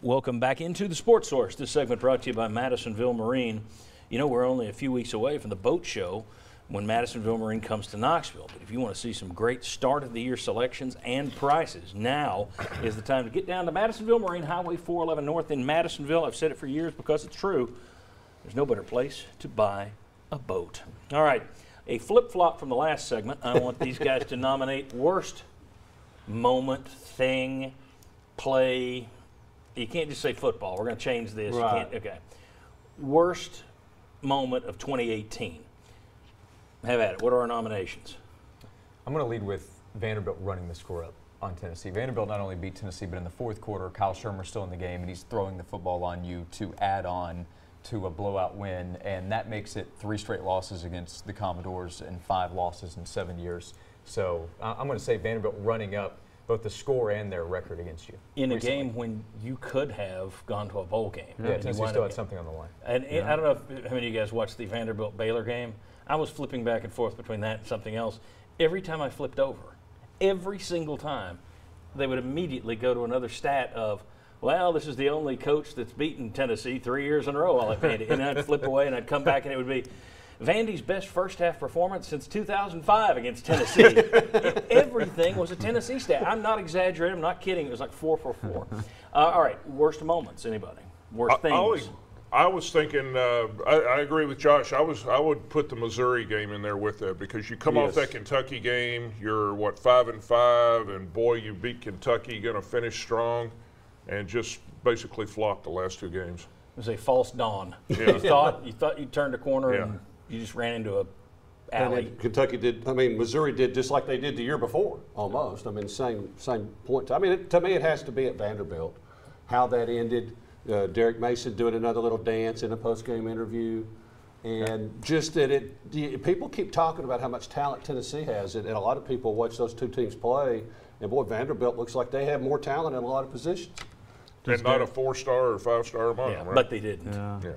Welcome back into the Sports Source. This segment brought to you by Madisonville Marine. You know, we're only a few weeks away from the boat show when Madisonville Marine comes to Knoxville. But if you want to see some great start-of-the-year selections and prices, now is the time to get down to Madisonville Marine, Highway 411 North in Madisonville. I've said it for years because it's true. There's no better place to buy a boat. All right, a flip-flop from the last segment. I want these guys to nominate worst moment, thing, play. You can't just say football. We're going to change this. Right. You can't, okay. Worst moment of 2018. Have at it. What are our nominations? I'm going to lead with Vanderbilt running the score up on Tennessee. Vanderbilt not only beat Tennessee, but in the fourth quarter, Kyle Shermer's still in the game, and he's throwing the football on you to add on to a blowout win, and that makes it 3 straight losses against the Commodores and 5 losses in 7 years. So I'm going to say Vanderbilt running up both the score and their record against you. In a game when you could have gone to a bowl game. Yeah, Tennessee still had something on the line. And I don't know how many of you guys watched the Vanderbilt-Baylor game. I was flipping back and forth between that and something else. Every time I flipped over, every single time, they would immediately go to another stat of, well, this is the only coach that's beaten Tennessee 3 years in a row while I paid it. And I'd flip away and I'd come back and it would be Vandy's best first half performance since 2005 against Tennessee. Everything was a Tennessee stat. I'm not exaggerating. I'm not kidding. It was like 4 for 4. All right, worst moments, anybody? Worst things? I was thinking, I agree with Josh. I would put the Missouri game in there with that because you come off that Kentucky game, you're 5-5, and boy, you beat Kentucky, going to finish strong, and just basically flopped the last 2 games. It was a false dawn. Yeah. You thought you turned a corner and you just ran into a alley. Kentucky did. I mean, Missouri did just like they did the year before, almost. I mean, same point. I mean, to me, it has to be at Vanderbilt. How that ended. Derek Mason doing another little dance in a post-game interview, and just that people keep talking about how much talent Tennessee has, and a lot of people watch those 2 teams play, and boy, Vanderbilt looks like they have more talent in a lot of positions. And not a 4-star or 5-star among them, right? But they didn't. Yeah.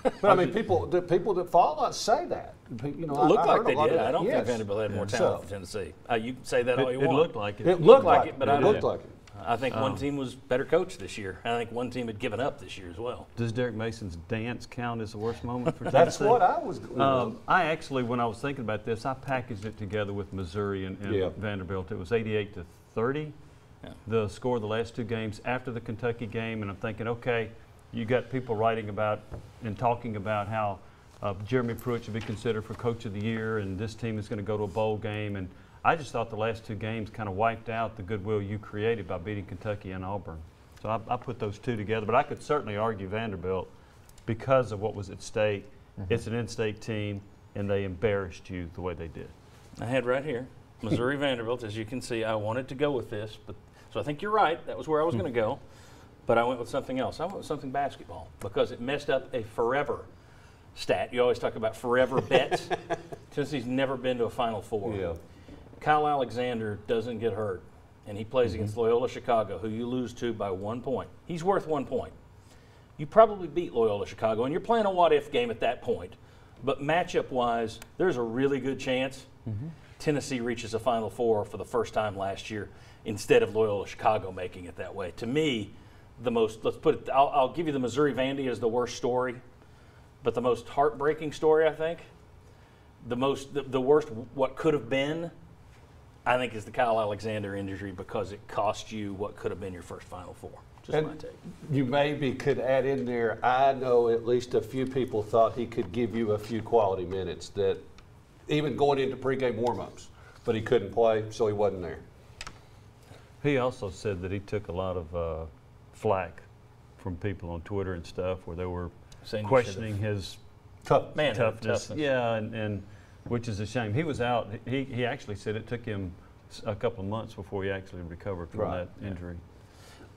But I mean, people that follow us say that. You know, It looked like they I did. I don't think Vanderbilt had more talent than Tennessee. You can say that all you want. It looked like it. It looked like it, but it looked like it. I think one team was better coached this year. I think one team had given up this year as well. Does Derek Mason's dance count as the worst moment for Tennessee? That's what I was. I actually, when I was thinking about this, I packaged it together with Missouri and Vanderbilt. It was 88-30. Yeah. The score of the last 2 games after the Kentucky game, and I'm thinking, okay, you got people writing about and talking about how Jeremy Pruitt should be considered for Coach of the Year, and this team is going to go to a bowl game, and I just thought the last 2 games kind of wiped out the goodwill you created by beating Kentucky and Auburn. So I put those 2 together, but I could certainly argue Vanderbilt because of what was at stake. It's an in-state team, and they embarrassed you the way they did. I had right here Missouri Vanderbilt. As you can see, I wanted to go with this, but so I think you're right. That was where I was going to go, but I went with something else. I went with something basketball because it messed up a forever stat. You always talk about forever bets. Tennessee's never been to a Final Four. Yeah. Kyle Alexander doesn't get hurt, and he plays against Loyola Chicago, who you lose to by 1 point. He's worth 1 point. You probably beat Loyola Chicago, and you're playing a what-if game at that point. But matchup-wise, there's a really good chance Tennessee reaches a Final Four for the first time last year instead of Loyola Chicago making it that way. To me, the most, let's put it, I'll give you the Missouri Vandy as the worst story, but the most heartbreaking story, I think, the worst what could have been, I think, is the Kyle Alexander injury because it cost you what could have been your first Final Four. Just my take. You maybe could add in there, I know at least a few people thought he could give you a few quality minutes, that even going into pregame warm-ups, but he couldn't play, so he wasn't there. He also said that he took a lot of flack from people on Twitter and stuff where they were questioning his toughness. Yeah, and which is a shame. He was out. He actually said it took him a couple of months before he actually recovered from that injury.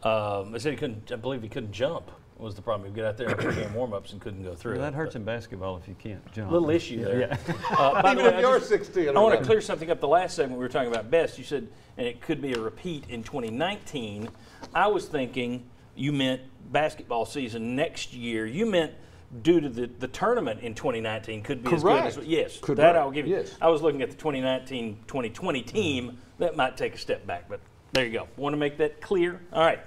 They said he couldn't. I believe he couldn't jump. Was the problem? He'd get out there and pregame warm-ups and couldn't go through. Well, that hurts in basketball if you can't jump. Little issue there. Yeah. By the way, if you're 16. I want to clear something up. The last segment we were talking about best, you said, and it could be a repeat in 2019. I was thinking you meant basketball season next year. You meant due to the tournament in 2019 could be as good as yes. Correct. That I'll give you. Yes. I was looking at the 2019-2020 team. That might take a step back, but there you go. Want to make that clear? All right.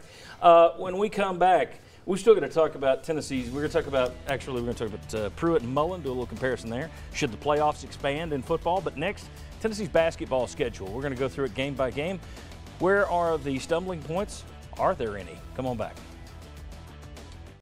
When we come back, We're still going to talk about Tennessee's. We're going to talk about Pruitt and Mullen, do a little comparison there. Should the playoffs expand in football? But next, Tennessee's basketball schedule. We're going to go through it game by game. Where are the stumbling points? Are there any? Come on back.